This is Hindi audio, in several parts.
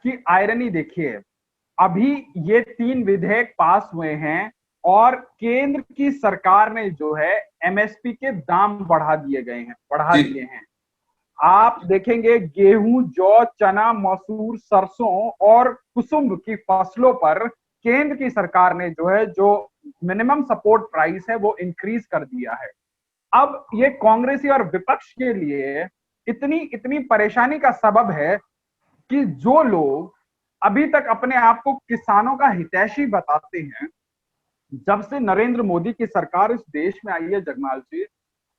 कि आयरनी देखिए, अभी ये 3 विधेयक पास हुए हैं और केंद्र की सरकार ने जो है एमएसपी के दाम बढ़ा जी। दिए हैं। आप देखेंगे गेहूं, जौ, चना, मसूर, सरसों और कुसुम की फसलों पर केंद्र की सरकार ने जो है जो मिनिमम सपोर्ट प्राइस है वो इंक्रीज कर दिया है। अब ये कांग्रेसी और विपक्ष के लिए इतनी इतनी परेशानी का सबब है कि जो लोग अभी तक अपने आप को किसानों का हितैषी बताते हैं, जब से नरेंद्र मोदी की सरकार इस देश में आई है जगमाल जी,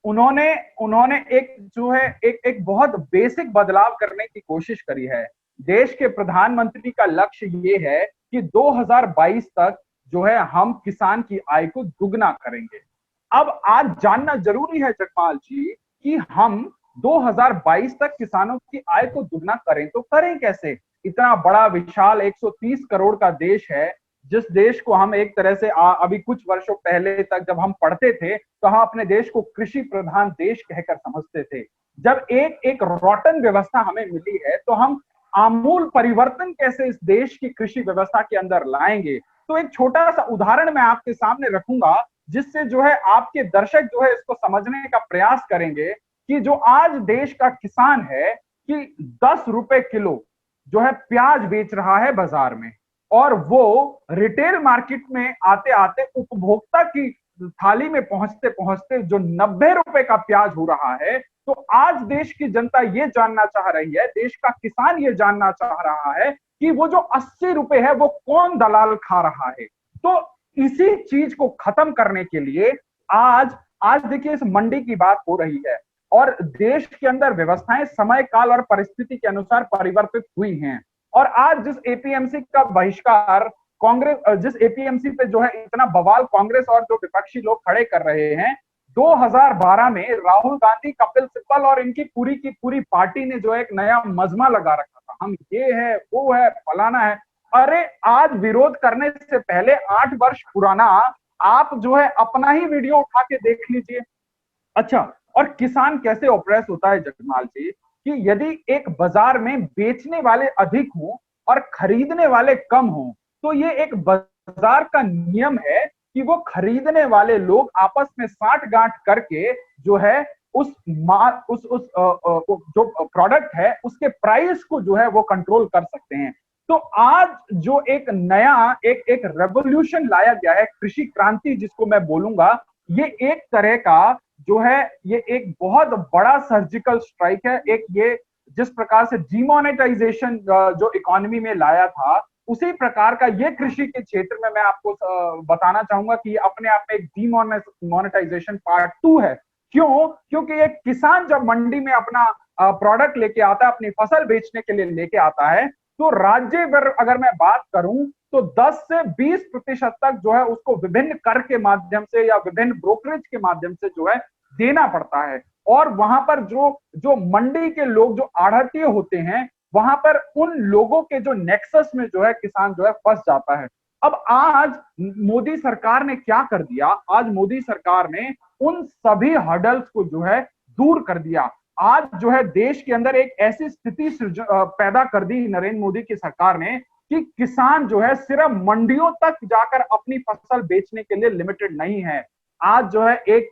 उन्होंने उन्होंने एक जो है एक बहुत बेसिक बदलाव करने की कोशिश करी है। देश के प्रधानमंत्री का लक्ष्य ये है कि 2022 तक जो है हम किसान की आय को दुगना करेंगे। अब आज जानना जरूरी है जगपाल जी कि हम 2022 तक किसानों की आय को दुगना करें तो करें कैसे? इतना बड़ा विशाल 130 करोड़ का देश है, जिस देश को हम एक तरह से अभी कुछ वर्षों पहले तक जब हम पढ़ते थे तो हम अपने देश को कृषि प्रधान देश कहकर समझते थे। जब एक एक रोटन व्यवस्था हमें मिली है तो हम आमूल परिवर्तन कैसे इस देश की कृषि व्यवस्था के अंदर लाएंगे? तो एक छोटा सा उदाहरण मैं आपके सामने रखूंगा, जिससे जो है आपके दर्शक जो है इसको समझने का प्रयास करेंगे कि जो आज देश का किसान है कि 10 रुपए किलो जो है प्याज बेच रहा है बाजार में, और वो रिटेल मार्केट में आते आते उपभोक्ता की थाली में पहुंचते पहुंचते जो 90 रुपए का प्याज हो रहा है। तो आज देश की जनता ये जानना चाह रही है, देश का किसान ये जानना चाह रहा है कि वो जो 80 रुपए है वो कौन दलाल खा रहा है। तो इसी चीज को खत्म करने के लिए आज आज देखिए इस मंडी की बात हो रही है, और देश के अंदर व्यवस्थाएं समय काल और परिस्थिति के अनुसार परिवर्तित हुई हैं। और आज जिस एपीएमसी का बहिष्कार कांग्रेस, जिस एपीएमसी पे जो है इतना बवाल कांग्रेस और जो विपक्षी लोग खड़े कर रहे हैं, 2012 में राहुल गांधी, कपिल सिब्बल और इनकी पूरी की पूरी पार्टी ने जो एक नया मजमा लगा रखा था, हम ये है वो है फलाना है। अरे आज विरोध करने से पहले 8 वर्ष पुराना आप जो है अपना ही वीडियो उठा के देख लीजिए। अच्छा, और किसान कैसे ऑपरेस होता है जगमाल जी, कि यदि एक बाजार में बेचने वाले अधिक हों और खरीदने वाले कम हों, तो ये एक बाजार का नियम है कि वो खरीदने वाले लोग आपस में साठ गांठ करके जो है उस माल जो प्रोडक्ट है उसके प्राइस को जो है वो कंट्रोल कर सकते हैं। तो आज जो एक नया एक एक रेवोल्यूशन लाया गया है, कृषि क्रांति जिसको मैं बोलूंगा, ये एक तरह का जो है ये एक बहुत बड़ा सर्जिकल स्ट्राइक है। एक ये जिस प्रकार से डीमोनेटाइजेशन जो इकोनॉमी में लाया था, उसी प्रकार का ये कृषि के क्षेत्र में मैं आपको बताना चाहूंगा कि अपने आप में एक डीमोनेटाइजेशन पार्ट 2 है। क्यों? क्योंकि एक किसान जब मंडी में अपना प्रोडक्ट लेके आता है, अपनी फसल बेचने के लिए लेके आता है, तो राज्य भर अगर मैं बात करूं तो 10 से 20% तक जो है उसको विभिन्न कर के माध्यम से या विभिन्न ब्रोकरेज के माध्यम से जो है देना पड़ता है। और वहां पर जो जो मंडी के लोग जो आढ़तिये होते हैं, वहां पर उन लोगों के जो नेक्सस में जो है किसान जो है फंस जाता है। अब आज मोदी सरकार ने क्या कर दिया? आज मोदी सरकार ने उन सभी हर्डल्स को जो है दूर कर दिया। आज जो है देश के अंदर एक ऐसी स्थिति पैदा कर दी नरेंद्र मोदी की सरकार ने कि किसान जो है सिर्फ मंडियों तक जाकर अपनी फसल बेचने के लिए लिमिटेड नहीं है। आज जो है एक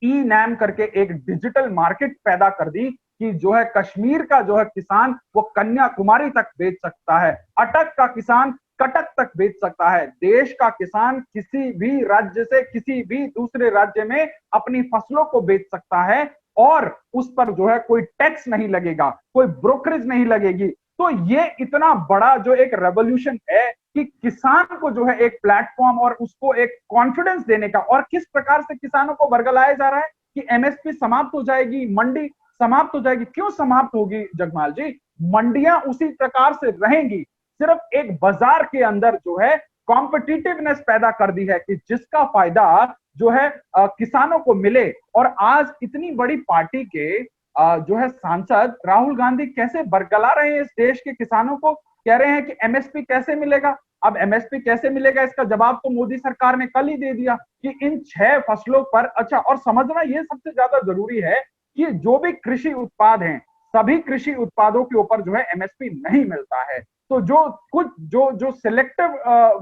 ई नैम करके एक डिजिटल मार्केट पैदा कर दी कि जो है कश्मीर का जो है किसान वो कन्याकुमारी तक बेच सकता है, अटक का किसान कटक तक बेच सकता है, देश का किसान किसी भी राज्य से किसी भी दूसरे राज्य में अपनी फसलों को बेच सकता है, और उस पर जो है कोई टैक्स नहीं लगेगा, कोई ब्रोकरेज नहीं लगेगी। तो ये इतना बड़ा जो एक रेवोल्यूशन है कि किसान को जो है एक प्लेटफॉर्म और उसको एक कॉन्फिडेंस देने का, और किस प्रकार से किसानों को वर्गलाया जा रहा है कि एमएसपी समाप्त हो जाएगी, मंडी समाप्त हो जाएगी। क्यों समाप्त होगी जगमाल जी? मंडियां उसी प्रकार से रहेंगी, सिर्फ एक बाजार के अंदर जो है कॉम्पिटिटिवनेस पैदा कर दी है कि जिसका फायदा जो है किसानों को मिले। और आज इतनी बड़ी पार्टी के जो है सांसद राहुल गांधी कैसे बरगला रहे हैं इस देश के किसानों को, कह रहे हैं कि एमएसपी कैसे मिलेगा। अब एमएसपी कैसे मिलेगा इसका जवाब तो मोदी सरकार ने कल ही दे दिया कि इन 6 फसलों पर। अच्छा, और समझना यह सबसे ज्यादा जरूरी है कि जो भी कृषि उत्पाद हैं, सभी कृषि उत्पादों के ऊपर जो है एमएसपी नहीं मिलता है। तो जो कुछ जो जो सिलेक्टिव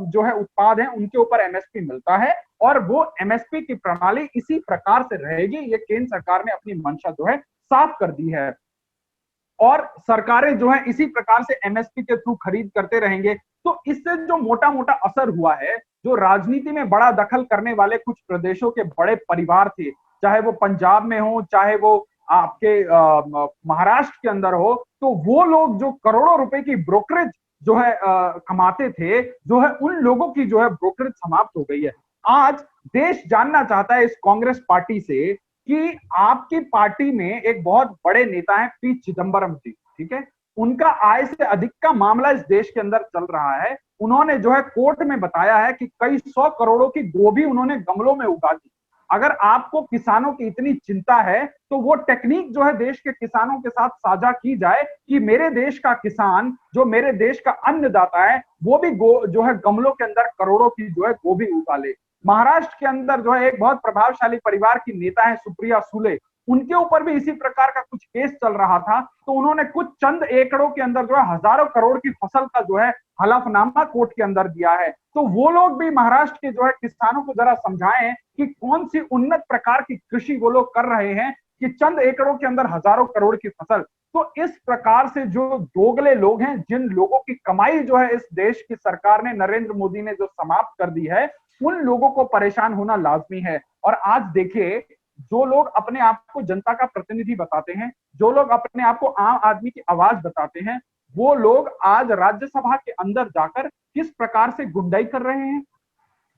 जो है उत्पाद हैं उनके ऊपर एमएसपी मिलता है, और वो एमएसपी की प्रणाली इसी प्रकार से रहेगी। ये केंद्र सरकार ने अपनी मंशा जो है साफ कर दी है, और सरकारें जो है इसी प्रकार से एमएसपी के थ्रू खरीद करते रहेंगे। तो इससे जो मोटा मोटा असर हुआ है, जो राजनीति में बड़ा दखल करने वाले कुछ प्रदेशों के बड़े परिवार थे, चाहे वो पंजाब में हो, चाहे वो आपके महाराष्ट्र के अंदर हो, तो वो लोग जो करोड़ों रुपए की ब्रोकरेज जो है कमाते थे, जो है उन लोगों की जो है ब्रोकरेज समाप्त हो गई है। आज देश जानना चाहता है इस कांग्रेस पार्टी से कि आपकी पार्टी में एक बहुत बड़े नेता हैं पी चिदंबरम जी, ठीक है, उनका आय से अधिक का मामला इस देश के अंदर चल रहा है। उन्होंने जो है कोर्ट में बताया है कि कई 100 करोड़ों की गोभी उन्होंने गमलों में उगा दी। अगर आपको किसानों की इतनी चिंता है तो वो टेक्निक जो है देश के किसानों के साथ साझा की जाए कि मेरे देश का किसान, जो मेरे देश का अन्नदाता है, वो भी जो है गमलों के अंदर करोड़ों की जो है गोभी उगा ले। महाराष्ट्र के अंदर जो है एक बहुत प्रभावशाली परिवार की नेता है सुप्रिया सुले, उनके ऊपर भी इसी प्रकार का कुछ केस चल रहा था, तो उन्होंने कुछ चंद एकड़ों के अंदर जो है हजारों करोड़ की फसल का जो है हलफनामा कोर्ट के अंदर दिया है। तो वो लोग भी महाराष्ट्र के जो है किसानों को जरा समझाएं कि कौन सी उन्नत प्रकार की कृषि वो लोग कर रहे हैं कि चंद एकड़ों के अंदर हजारों करोड़ की फसल। तो इस प्रकार से जो दोगले लोग हैं, जिन लोगों की कमाई जो है इस देश की सरकार ने, नरेंद्र मोदी ने जो समाप्त कर दी है, उन लोगों को परेशान होना लाजमी है। और आज देखिए, जो लोग अपने आप को जनता का प्रतिनिधि बताते हैं, जो लोग अपने आप को आम आदमी की आवाज बताते हैं, वो लोग आज राज्यसभा के अंदर जाकर किस प्रकार से गुंडाई कर रहे हैं,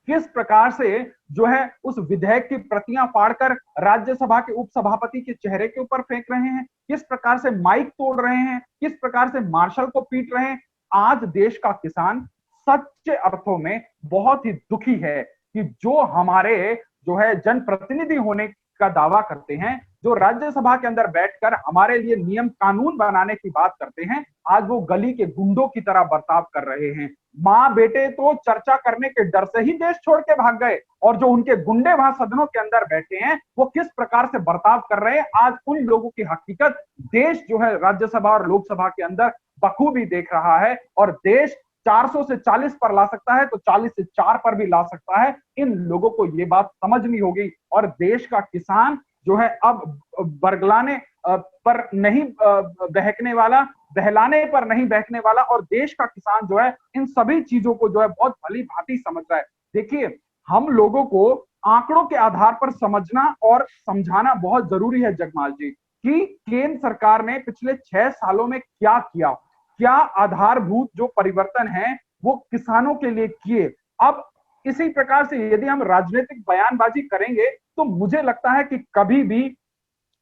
किस प्रकार से जो है उस विधेयक की प्रतियां फाड़कर राज्यसभा के उपसभापति के चेहरे के ऊपर फेंक रहे हैं, किस प्रकार से माइक तोड़ रहे हैं, किस प्रकार से मार्शल को पीट रहे हैं। आज देश का किसान सच्चे अर्थों में बहुत ही दुखी है कि जो हमारे जो है जनप्रतिनिधि होने का दावा करते हैं, जो राज्यसभा के अंदर बैठकर हमारे लिए नियम कानून बनाने की बात करते हैं, आज वो गली के गुंडों की तरह बर्ताव कर रहे हैं। माँ बेटे तो चर्चा करने के डर से ही देश छोड़ के भाग गए, और जो उनके गुंडे वहां सदनों के अंदर बैठे हैं वो किस प्रकार से बर्ताव कर रहे हैं, आज उन लोगों की हकीकत देश जो है राज्यसभा और लोकसभा के अंदर बखूबी देख रहा है। और देश 400 से 40 पर ला सकता है तो 40 से 4 पर भी ला सकता है। इन लोगों को ये बात समझनी होगी, और देश का किसान जो है अब बरगलाने पर नहीं बहकने वाला, बहलाने पर नहीं बहकने वाला, और देश का किसान जो है इन सभी चीजों को जो है बहुत भली भांति समझ रहा है। देखिए, हम लोगों को आंकड़ों के आधार पर समझना और समझाना बहुत जरूरी है जगमाल जी, कि केंद्र सरकार ने पिछले 6 सालों में क्या किया, क्या आधारभूत जो परिवर्तन है वो किसानों के लिए किए। अब इसी प्रकार से यदि हम राजनीतिक बयानबाजी करेंगे तो मुझे लगता है कि कभी भी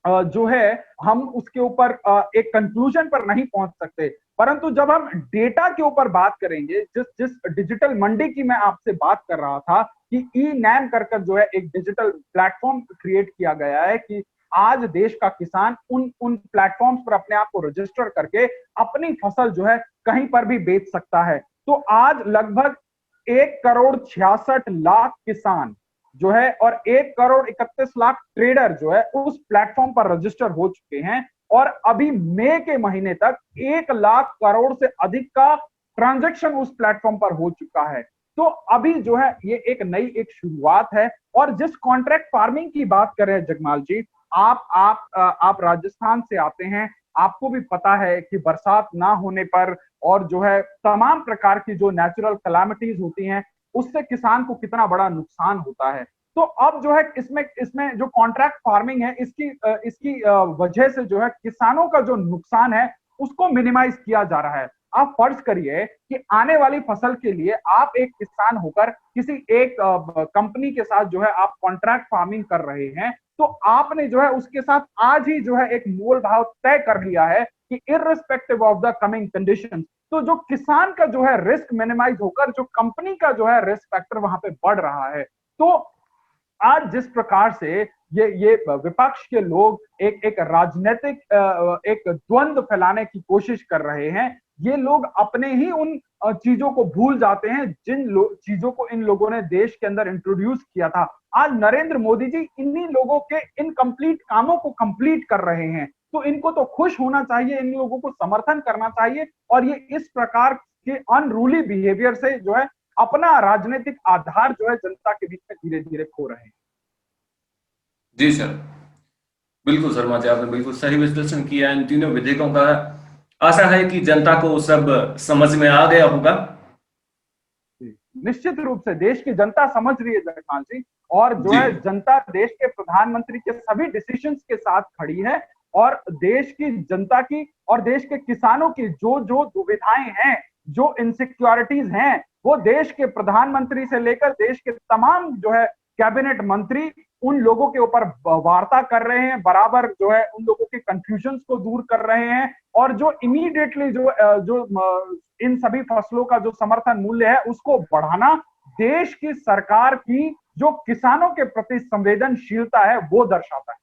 जो है हम उसके ऊपर एक कंक्लूजन पर नहीं पहुंच सकते। परंतु जब हम डेटा के ऊपर बात करेंगे, जिस जिस डिजिटल मंडी की मैं आपसे बात कर रहा था कि ई नैम कर जो है एक डिजिटल प्लेटफॉर्म क्रिएट किया गया है कि आज देश का किसान उन प्लेटफॉर्म्स पर अपने आप को रजिस्टर करके अपनी फसल जो है कहीं पर भी बेच सकता है। तो आज लगभग 1,66,00,000 किसान जो है और 1,31,00,000 ट्रेडर जो है उस प्लेटफॉर्म पर रजिस्टर हो चुके हैं, और अभी मई के महीने तक 1,00,000 करोड़ से अधिक का ट्रांजैक्शन उस प्लेटफॉर्म पर हो चुका है। तो अभी जो है ये एक नई एक शुरुआत है। और जिस कॉन्ट्रैक्ट फार्मिंग की बात कर रहे हैं जगमाल जी, आप राजस्थान से आते हैं, आपको भी पता है कि बरसात ना होने पर और जो है तमाम प्रकार की जो नेचुरल कैलामिटीज होती हैं उससे किसान को कितना बड़ा नुकसान होता है। तो अब जो है इसमें जो कॉन्ट्रैक्ट फार्मिंग है इसकी वजह से जो है किसानों का जो नुकसान है उसको मिनिमाइज किया जा रहा है। आप फर्ज करिए कि आने वाली फसल के लिए आप एक किसान होकर किसी एक कंपनी के साथ जो है आप कॉन्ट्रैक्ट फार्मिंग कर रहे हैं, तो आपने जो है उसके साथ आज ही जो है एक मोल भाव तय कर लिया है कि irrespective of the coming conditions, तो जो किसान का जो है रिस्क मिनिमाइज होकर जो कंपनी का जो है रिस्क फैक्टर वहां पे बढ़ रहा है। तो आज जिस प्रकार से ये विपक्ष के लोग एक राजनीतिक एक द्वंद्व फैलाने की कोशिश कर रहे हैं, ये लोग अपने ही उन चीजों को भूल जाते हैं जिन चीजों को इन लोगों ने देश के अंदर इंट्रोड्यूस किया था। आज नरेंद्र मोदी जी इन्हीं लोगों के इनकम्प्लीट कामों को कंप्लीट कर रहे हैं, तो इनको तो खुश होना चाहिए, इन लोगों को समर्थन करना चाहिए। और ये इस प्रकार के अनरूली बिहेवियर से जो है अपना राजनीतिक आधार जो है जनता के बीच में धीरे धीरे खो रहे हैं। जी सर, बिल्कुल शर्मा जी, आपने बिल्कुल सही विश्लेषण किया इन तीनों विधेयकों का। आशा है कि जनता को सब समझ में आ गया होगा। निश्चित रूप से देश की जनता समझ रही है जयपाल जी, और जो जी है जनता देश के प्रधानमंत्री के सभी डिसीजंस के साथ खड़ी है, और देश की जनता की और देश के किसानों की जो जो दुविधाएं हैं, जो इनसिक्योरिटीज हैं, वो देश के प्रधानमंत्री से लेकर देश के तमाम जो है कैबिनेट मंत्री उन लोगों के ऊपर वार्ता कर रहे हैं, बराबर जो है उन लोगों के कंफ्यूजन को दूर कर रहे हैं, और जो इमीडिएटली जो इन सभी फसलों का जो समर्थन मूल्य है उसको बढ़ाना देश की सरकार की जो किसानों के प्रति संवेदनशीलता है वो दर्शाता है।